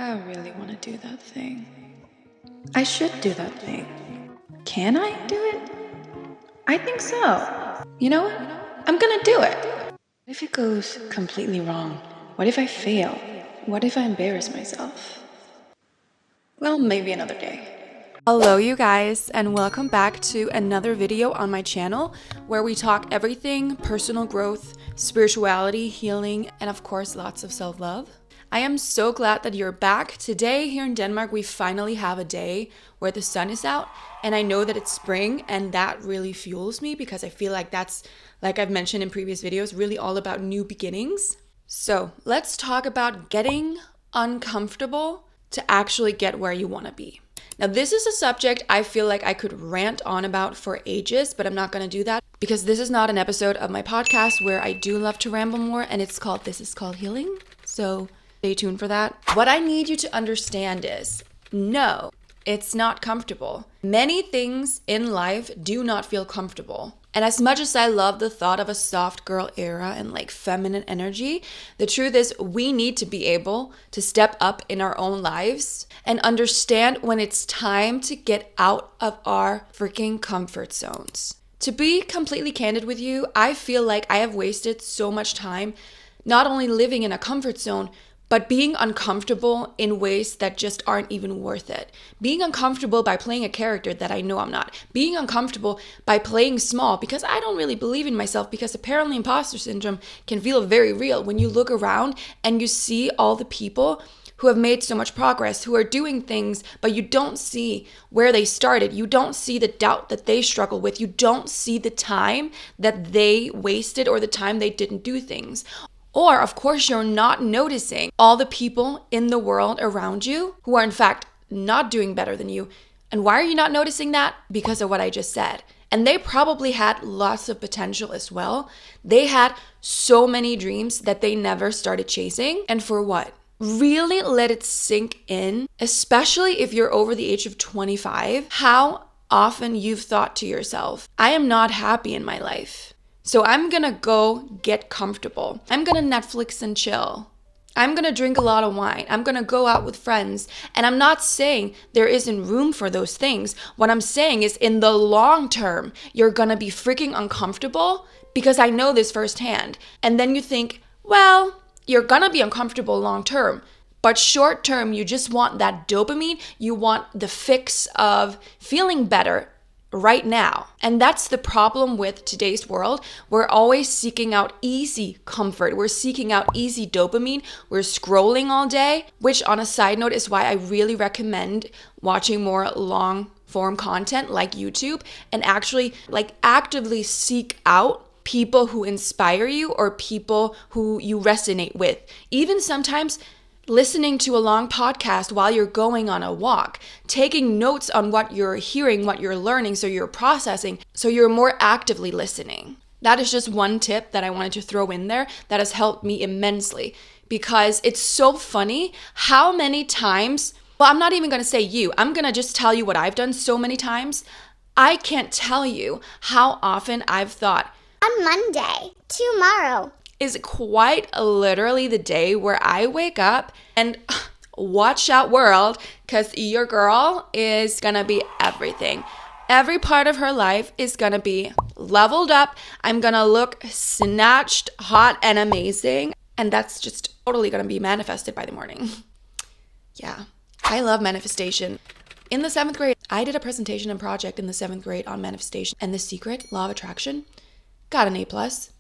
I really want to do that thing. I should do that thing. Can I do it? I think so. You know what? I'm gonna do it. What if it goes completely wrong? What if I fail? What if I embarrass myself? Well, maybe another day. Hello you guys, and welcome back to another video on my channel where we talk everything personal growth, spirituality, healing, and of course lots of self-love. I am so glad that you're back. Today here in Denmark we finally have a day where the sun is out, and I know that it's spring, and that really fuels me because I feel like that's, like I've mentioned in previous videos, really all about new beginnings. So let's talk about getting uncomfortable to actually get where you want to be. Now, this is a subject I feel like I could rant on about for ages, but I'm not going to do that because this is not an episode of my podcast where I do love to ramble more, and this is called healing. So stay tuned for that. What I need you to understand is, no, it's not comfortable. Many things in life do not feel comfortable. And as much as I love the thought of a soft girl era and like feminine energy, the truth is we need to be able to step up in our own lives and understand when it's time to get out of our freaking comfort zones. To be completely candid with you, I feel like I have wasted so much time not only living in a comfort zone, but being uncomfortable in ways that just aren't even worth it. Being uncomfortable by playing a character that I know I'm not. Being uncomfortable by playing small because I don't really believe in myself, because apparently imposter syndrome can feel very real when you look around and you see all the people who have made so much progress, who are doing things, but you don't see where they started. You don't see the doubt that they struggle with. You don't see the time that they wasted or the time they didn't do things. Or, of course, you're not noticing all the people in the world around you who are, in fact, not doing better than you. And why are you not noticing that? Because of what I just said. And they probably had lots of potential as well. They had so many dreams that they never started chasing. And for what? Really let it sink in, especially if you're over the age of 25, how often you've thought to yourself, I am not happy in my life. So I'm gonna go get comfortable. I'm gonna Netflix and chill. I'm gonna drink a lot of wine. I'm gonna go out with friends. And I'm not saying there isn't room for those things. What I'm saying is in the long term, you're gonna be freaking uncomfortable because I know this firsthand. And then you think, well, you're gonna be uncomfortable long term. But short term, you just want that dopamine. You want the fix of feeling better right now. And that's the problem with today's world. We're always seeking out easy comfort. We're seeking out easy dopamine. We're scrolling all day, which on a side note is why I really recommend watching more long form content like YouTube and actually like actively seek out people who inspire you or people who you resonate with. Even sometimes listening to a long podcast while you're going on a walk, taking notes on what you're hearing, what you're learning, so you're processing, so you're more actively listening. That is just one tip that I wanted to throw in there that has helped me immensely, because it's so funny how many times, well, I'm not even going to say you, I'm going to just tell you what I've done so many times. I can't tell you how often I've thought, on Monday, tomorrow, is quite literally the day where I wake up and watch out world, because your girl is gonna be everything. Every part of her life is gonna be leveled up. I'm gonna look snatched, hot, and amazing. And that's just totally gonna be manifested by the morning. Yeah, I love manifestation. In the 7th grade, I did a presentation and project in the 7th grade on manifestation and the secret, law of attraction. Got an A+,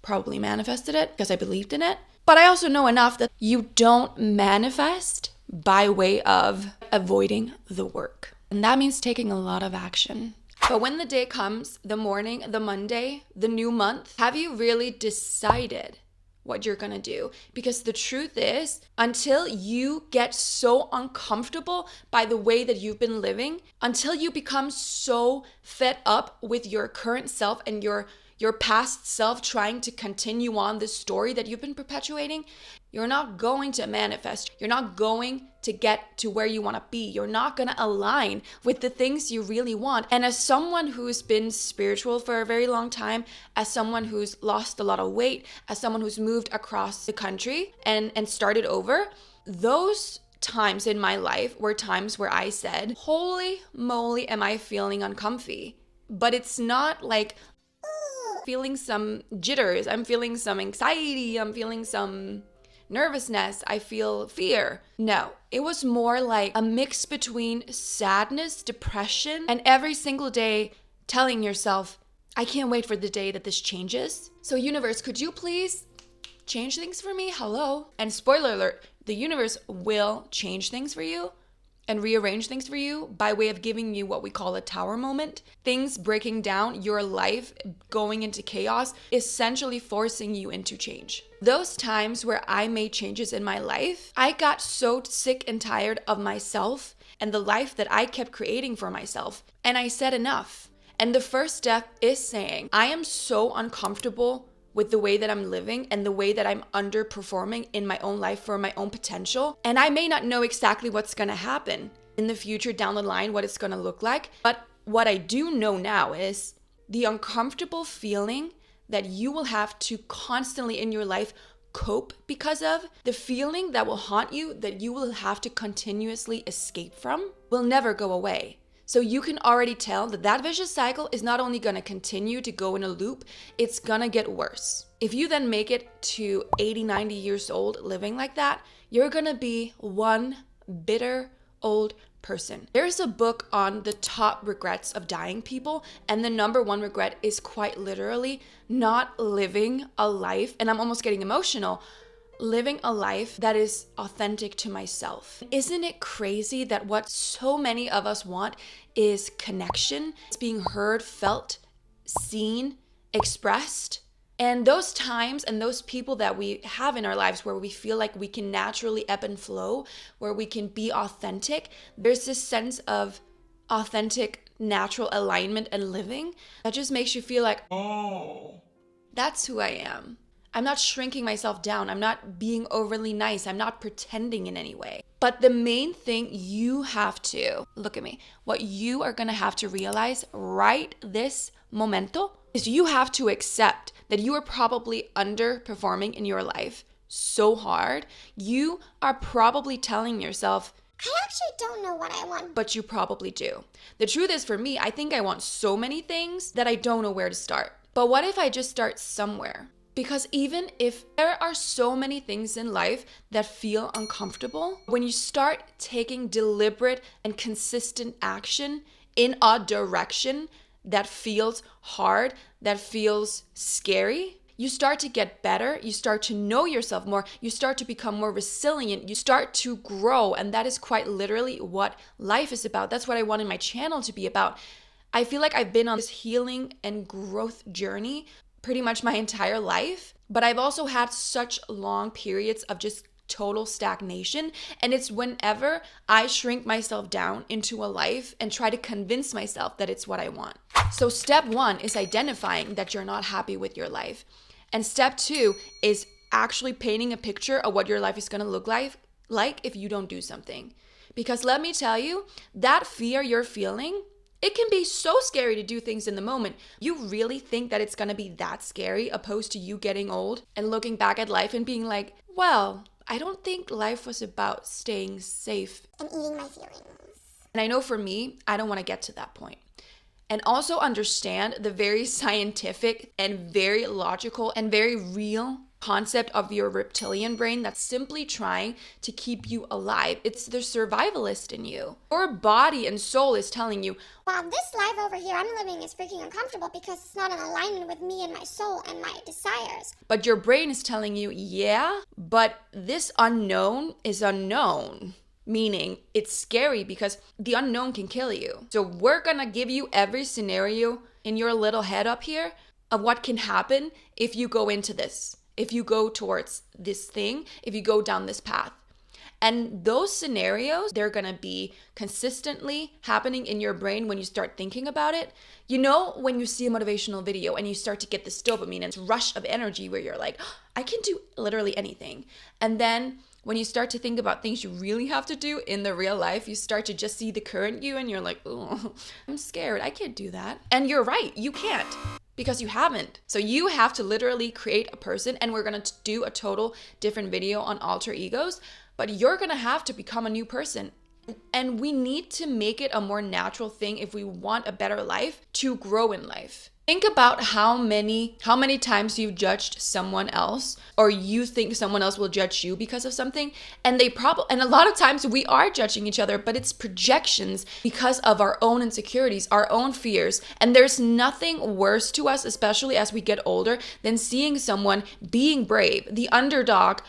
probably manifested it because I believed in it. But I also know enough that you don't manifest by way of avoiding the work. And that means taking a lot of action. But when the day comes, the morning, the Monday, the new month, have you really decided what you're gonna do? Because the truth is, until you get so uncomfortable by the way that you've been living, until you become so fed up with your current self and your past self trying to continue on this story that you've been perpetuating, you're not going to manifest. You're not going to get to where you want to be. You're not going to align with the things you really want. And as someone who's been spiritual for a very long time, as someone who's lost a lot of weight, as someone who's moved across the country and started over, those times in my life were times where I said, holy moly, am I feeling uncomfy? But it's not like feeling some jitters, I'm feeling some anxiety, I'm feeling some nervousness, I feel fear. No, it was more like a mix between sadness, depression, and every single day telling yourself, I can't wait for the day that this changes. So universe, could you please change things for me? Hello. And spoiler alert, the universe will change things for you and rearrange things for you by way of giving you what we call a tower moment. Things breaking down, your life going into chaos, essentially forcing you into change. Those times where I made changes in my life, I got so sick and tired of myself and the life that I kept creating for myself. And I said enough. And the first step is saying, I am so uncomfortable with the way that I'm living and the way that I'm underperforming in my own life for my own potential. And I may not know exactly what's gonna happen in the future down the line, what it's gonna look like. But what I do know now is the uncomfortable feeling that you will have to constantly in your life cope because of, the feeling that will haunt you, that you will have to continuously escape from, will never go away. So you can already tell that that vicious cycle is not only gonna continue to go in a loop, it's gonna get worse. If you then make it to 80, 90 years old living like that, you're gonna be one bitter old person. There's a book on the top regrets of dying people, and the number one regret is quite literally not living a life, and I'm almost getting emotional, living a life that is authentic to myself. Isn't it crazy that what so many of us want is connection? It's being heard, felt, seen, expressed. And those times and those people that we have in our lives where we feel like we can naturally ebb and flow, where we can be authentic, there's this sense of authentic, natural alignment and living that just makes you feel like, oh, that's who I am. I'm not shrinking myself down. I'm not being overly nice. I'm not pretending in any way. But the main thing you have to, look at me, what you are gonna have to realize right this momento is you have to accept that you are probably underperforming in your life so hard. You are probably telling yourself, I actually don't know what I want. But you probably do. The truth is, for me, I think I want so many things that I don't know where to start. But what if I just start somewhere? Because even if there are so many things in life that feel uncomfortable, when you start taking deliberate and consistent action in a direction that feels hard, that feels scary, you start to get better, you start to know yourself more, you start to become more resilient, you start to grow, and that is quite literally what life is about. That's what I wanted my channel to be about. I feel like I've been on this healing and growth journey pretty much my entire life, but I've also had such long periods of just total stagnation, and it's whenever I shrink myself down into a life and try to convince myself that it's what I want. So step one is identifying that you're not happy with your life, and step two is actually painting a picture of what your life is going to look like if you don't do something. Because let me tell you, that fear you're feeling, it can be so scary to do things in the moment. You really think that it's gonna be that scary opposed to you getting old and looking back at life and being like, well, I don't think life was about staying safe And eating my feelings. And I know for me, I don't want to get to that point. And also understand the very scientific and very logical and very real concept of your reptilian brain that's simply trying to keep you alive. It's the survivalist in you. Your body and soul is telling you, wow, this life over here I'm living is freaking uncomfortable because it's not in alignment with me and my soul and my desires. But your brain is telling you, yeah, but this unknown is unknown. Meaning it's scary because the unknown can kill you. So we're gonna give you every scenario in your little head up here of what can happen if you go into this, if you go towards this thing, if you go down this path. And those scenarios, they're gonna be consistently happening in your brain when you start thinking about it. You know, when you see a motivational video and you start to get this dopamine and this rush of energy where you're like, oh, I can do literally anything. And then when you start to think about things you really have to do in the real life, you start to just see the current you and you're like, oh, I'm scared. I can't do that. And you're right, you can't. Because you haven't. So you have to literally create a person, and we're gonna do a total different video on alter egos. but you're gonna have to become a new person. And we need to make it a more natural thing if we want a better life to grow in life. Think about how many times you've judged someone else, or you think someone else will judge you because of something, and a lot of times we are judging each other, but it's projections because of our own insecurities, our own fears. And there's nothing worse to us, especially as we get older, than seeing someone being brave, the underdog,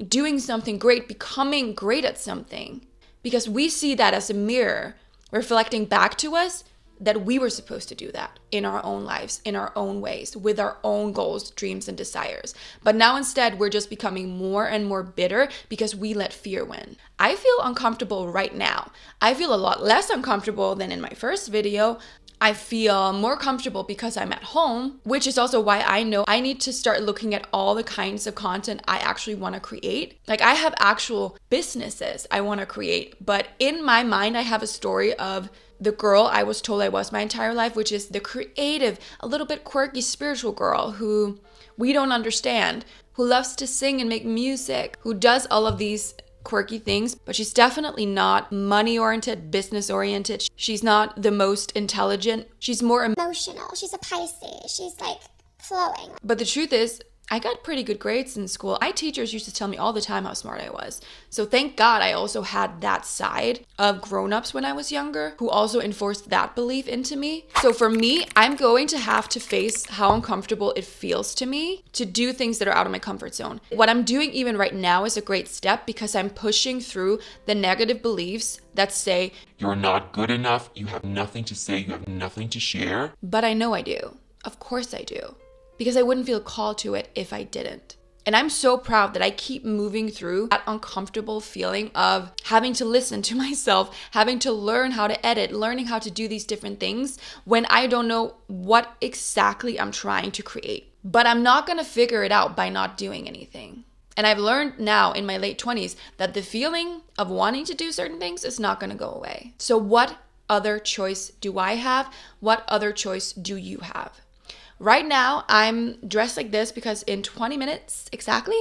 doing something great, becoming great at something. Because we see that as a mirror reflecting back to us that we were supposed to do that in our own lives, in our own ways, with our own goals, dreams, and desires. But now instead, we're just becoming more and more bitter because we let fear win. I feel uncomfortable right now. I feel a lot less uncomfortable than in my first video. I feel more comfortable because I'm at home, which is also why I know I need to start looking at all the kinds of content I actually want to create. Like, I have actual businesses I want to create, but in my mind, I have a story of the girl I was told I was my entire life, which is the creative, a little bit quirky, spiritual girl who we don't understand, who loves to sing and make music, who does all of these quirky things, but she's definitely not money-oriented, business-oriented. She's not the most intelligent. She's more emotional. She's a Pisces. She's like flowing. But the truth is, I got pretty good grades in school. My teachers used to tell me all the time how smart I was. So thank God I also had that side of grown-ups when I was younger who also enforced that belief into me. So for me, I'm going to have to face how uncomfortable it feels to me to do things that are out of my comfort zone. What I'm doing even right now is a great step because I'm pushing through the negative beliefs that say, you're not good enough, you have nothing to say, you have nothing to share. But I know I do. Of course I do. Because I wouldn't feel called to it if I didn't. And I'm so proud that I keep moving through that uncomfortable feeling of having to listen to myself, having to learn how to edit, learning how to do these different things when I don't know what exactly I'm trying to create. But I'm not gonna figure it out by not doing anything. And I've learned now in my late 20s that the feeling of wanting to do certain things is not gonna go away. So what other choice do I have? What other choice do you have? Right now, I'm dressed like this because in 20 minutes exactly,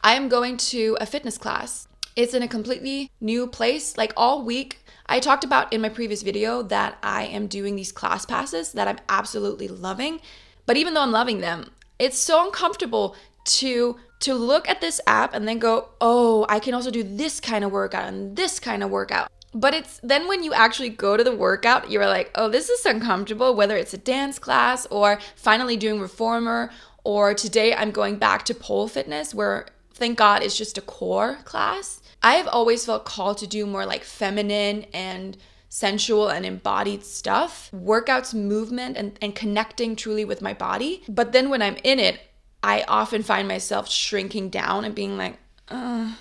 I am going to a fitness class. It's in a completely new place. Like all week, I talked about in my previous video that I am doing these class passes that I'm absolutely loving. But even though I'm loving them, it's so uncomfortable to look at this app and then go, oh, I can also do this kind of workout and this kind of workout. But it's then when you actually go to the workout, you're like, oh, this is uncomfortable, whether it's a dance class or finally doing reformer, or today I'm going back to pole fitness where, thank God, it's just a core class. I have always felt called to do more like feminine and sensual and embodied stuff, workouts, movement, and connecting truly with my body. But then when I'm in it, I often find myself shrinking down and being like, I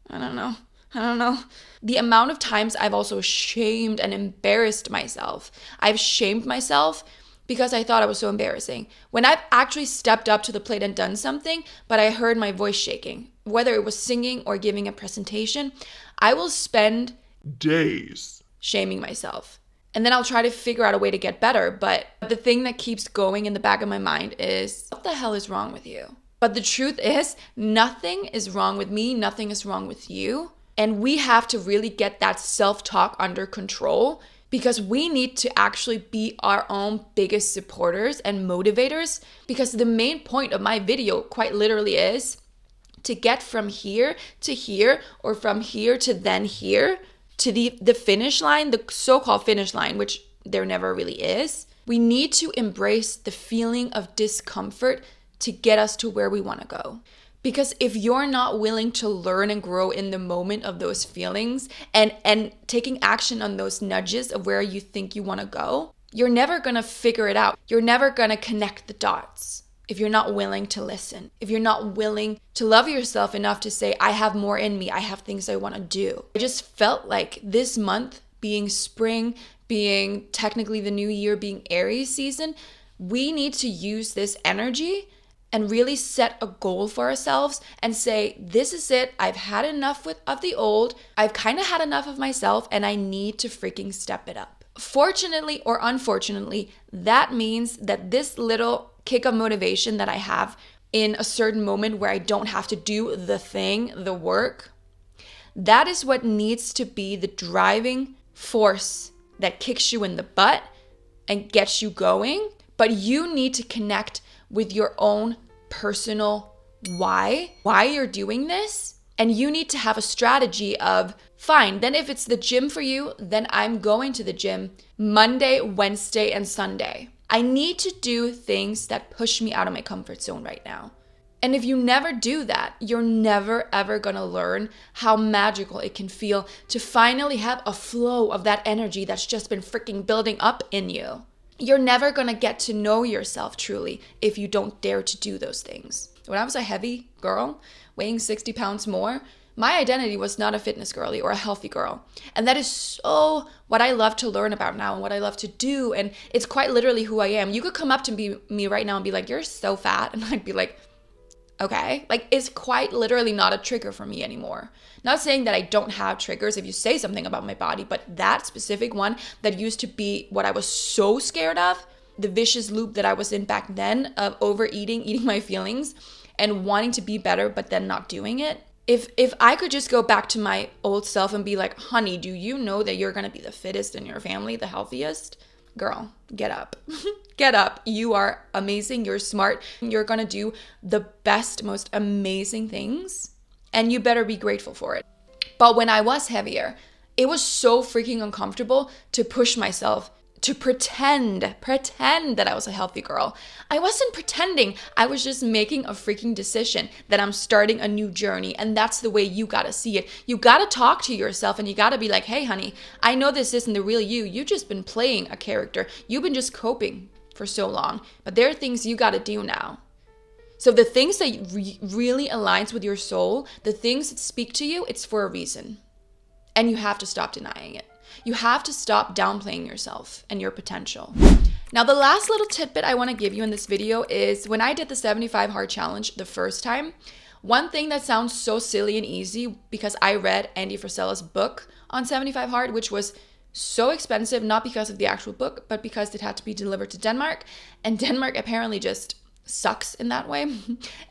don't know. The amount of times I've also shamed and embarrassed myself. I've shamed myself because I thought I was so embarrassing. When I've actually stepped up to the plate and done something, but I heard my voice shaking, whether it was singing or giving a presentation, I will spend days shaming myself. And then I'll try to figure out a way to get better. But the thing that keeps going in the back of my mind is, what the hell is wrong with you? But the truth is, nothing is wrong with me. Nothing is wrong with you. And we have to really get that self-talk under control because we need to actually be our own biggest supporters and motivators, because the main point of my video quite literally is to get from here to here, or from here to then here, to the finish line, the so-called finish line, which there never really is. We need to embrace the feeling of discomfort to get us to where we want to go. Because if you're not willing to learn and grow in the moment of those feelings and taking action on those nudges of where you think you want to go, you're never going to figure it out. You're never going to connect the dots if you're not willing to listen, if you're not willing to love yourself enough to say, I have more in me, I have things I want to do. I just felt like this month, being spring, being technically the new year, being Aries season, we need to use this energy and really set a goal for ourselves and say, this is it. I've had enough of the old. I've kind of had enough of myself and I need to freaking step it up. Fortunately or unfortunately, that means that this little kick of motivation that I have in a certain moment where I don't have to do the thing, the work, That is what needs to be the driving force that kicks you in the butt and gets you going. But you need to connect with your own personal why you're doing this. And you need to have a strategy of, fine, then if it's the gym for you, then I'm going to the gym Monday, Wednesday, and Sunday. I need to do things that push me out of my comfort zone right now. And if you never do that, you're never ever gonna learn how magical it can feel to finally have a flow of that energy that's just been freaking building up in you. You're never gonna get to know yourself truly if you don't dare to do those things. When I was a heavy girl, weighing 60 pounds more, my identity was not a fitness girly or a healthy girl. And that is so what I love to learn about now and what I love to do. And it's quite literally who I am. You could come up to me right now and be like, you're so fat. And I'd be like, okay. Like, it's quite literally not a trigger for me anymore. Not saying that I don't have triggers if you say something about my body, but that specific one that used to be what I was so scared of, the vicious loop that I was in back then of overeating, eating my feelings, and wanting to be better, but then not doing it. If I could just go back to my old self and be like, honey, do you know that you're going to be the fittest in your family, the healthiest? Girl, get up. Get up. You are amazing. You're smart. You're going to do the best, most amazing things. And you better be grateful for it. But when I was heavier, it was so freaking uncomfortable to push myself to pretend that I was a healthy girl. I wasn't pretending. I was just making a freaking decision that I'm starting a new journey. And that's the way you gotta see it. You gotta talk to yourself and you gotta be like, hey, honey, I know this isn't the real you. You've just been playing a character. You've been just coping for so long. But there are things you gotta do now. So the things that really aligns with your soul, the things that speak to you, it's for a reason. And you have to stop denying it. You have to stop downplaying yourself and your potential. Now, the last little tidbit I want to give you in this video is when I did the 75 hard challenge the first time, one thing that sounds so silly and easy, because I read Andy Frisella's book on 75 hard, which was so expensive, not because of the actual book, but because it had to be delivered to Denmark. And Denmark apparently just sucks in that way.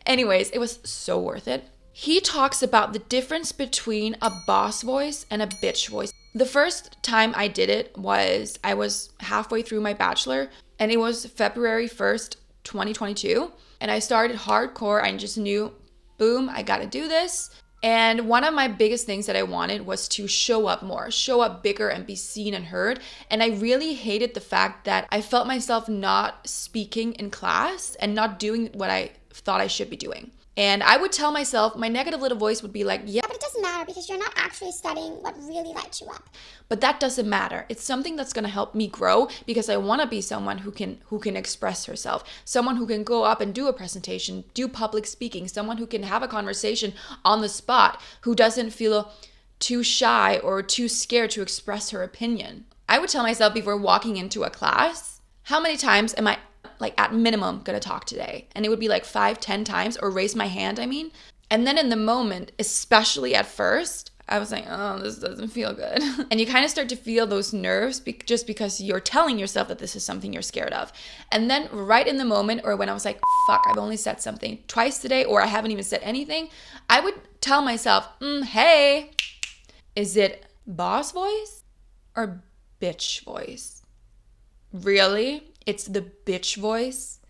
Anyways, it was so worth it. He talks about the difference between a boss voice and a bitch voice. The first time I did it was, I was halfway through my bachelor, and it was February 1st, 2022. And I started hardcore. I just knew, boom, I gotta do this. And one of my biggest things that I wanted was to show up more, show up bigger and be seen and heard. And I really hated the fact that I felt myself not speaking in class and not doing what I thought I should be doing. And I would tell myself, my negative little voice would be like, yeah, but it doesn't matter because you're not actually studying what really lights you up. But that doesn't matter. It's something that's going to help me grow because I want to be someone who can express herself, someone who can go up and do a presentation, do public speaking, someone who can have a conversation on the spot, who doesn't feel too shy or too scared to express her opinion. I would tell myself before walking into a class, how many times am I like at minimum gonna talk today? And it would be like 5-10 times, or raise my hand, I mean. And then in the moment, especially at first, I was like, oh, this doesn't feel good. And you kind of start to feel those nerves just because you're telling yourself that this is something you're scared of. And then right in the moment, or when I was like, fuck, I've only said something twice today, or I haven't even said anything, I would tell myself, hey, is it boss voice or bitch voice? Really? It's the bitch voice.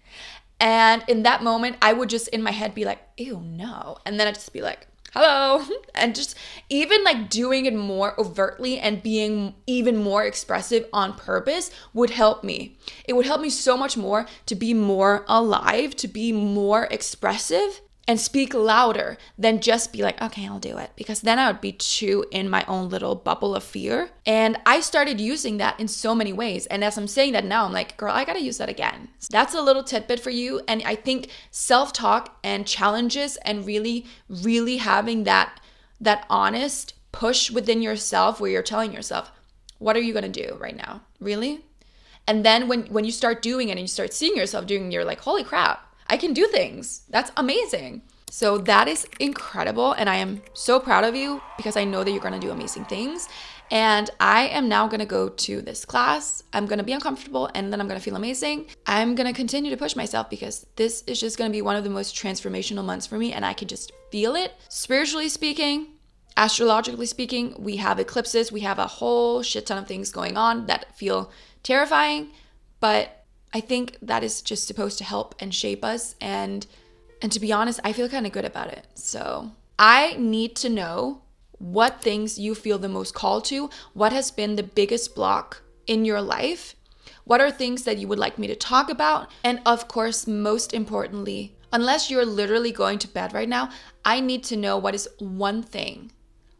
And in that moment, I would just in my head be like, ew, no. And then I'd just be like, hello. And just even like doing it more overtly and being even more expressive on purpose would help me. It would help me so much more to be more alive, to be more expressive and speak louder than just be like, okay, I'll do it. Because then I would be too in my own little bubble of fear. And I started using that in so many ways. And as I'm saying that now, I'm like, girl, I gotta use that again. So that's a little tidbit for you. And I think self-talk and challenges and really, really having that honest push within yourself where you're telling yourself, what are you gonna do right now? Really? And then when you start doing it and you start seeing yourself doing it, you're like, holy crap, I can do things. That's amazing. So that is incredible. And I am so proud of you because I know that you're going to do amazing things. And I am now going to go to this class. I'm going to be uncomfortable and then I'm going to feel amazing. I'm going to continue to push myself because this is just going to be one of the most transformational months for me. And I can just feel it, spiritually speaking, Astrologically speaking, we have eclipses, we have a whole shit ton of things going on that feel terrifying, but I think that is just supposed to help and shape us, and to be honest, I feel kind of good about it. So I need to know what things you feel the most called to, what has been the biggest block in your life, what are things that you would like me to talk about, and of course, most importantly, unless you're literally going to bed right now, I need to know what is one thing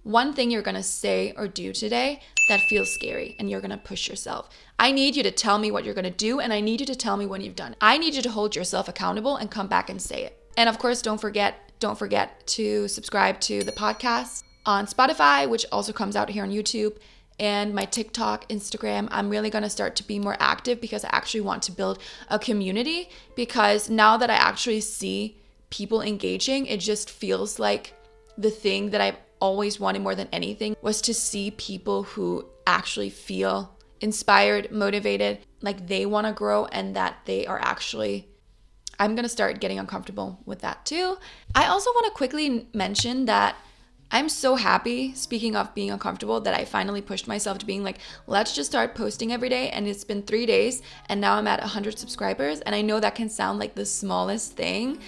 you're gonna say or do today that feels scary and you're gonna push yourself. I need you to tell me what you're gonna do, and I need you to tell me when you've done it. I need you to hold yourself accountable and come back and say it. And of course, don't forget to subscribe to the podcast on Spotify, which also comes out here on YouTube, and my TikTok, Instagram. I'm really gonna start to be more active because I actually want to build a community, because now that I actually see people engaging, it just feels like the thing that I've always wanted more than anything was to see people who actually feel inspired, motivated, like they want to grow, and that they are actually, I'm going to start getting uncomfortable with that too. I also want to quickly mention that I'm so happy, speaking of being uncomfortable, that I finally pushed myself to being like, let's just start posting every day. And it's been 3 days and now I'm at 100 subscribers. And I know that can sound like the smallest thing,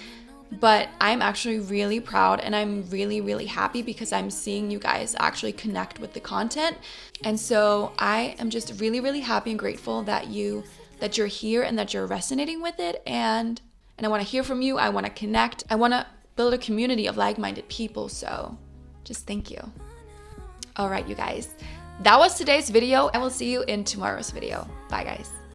but I'm actually really proud, and I'm really, really happy because I'm seeing you guys actually connect with the content. And so I am just really, really happy and grateful that you're here and that you're resonating with it. And I want to hear from you. I want to connect. I want to build a community of like-minded people. So just thank you. All right, you guys. That was today's video. I will see you in tomorrow's video. Bye, guys.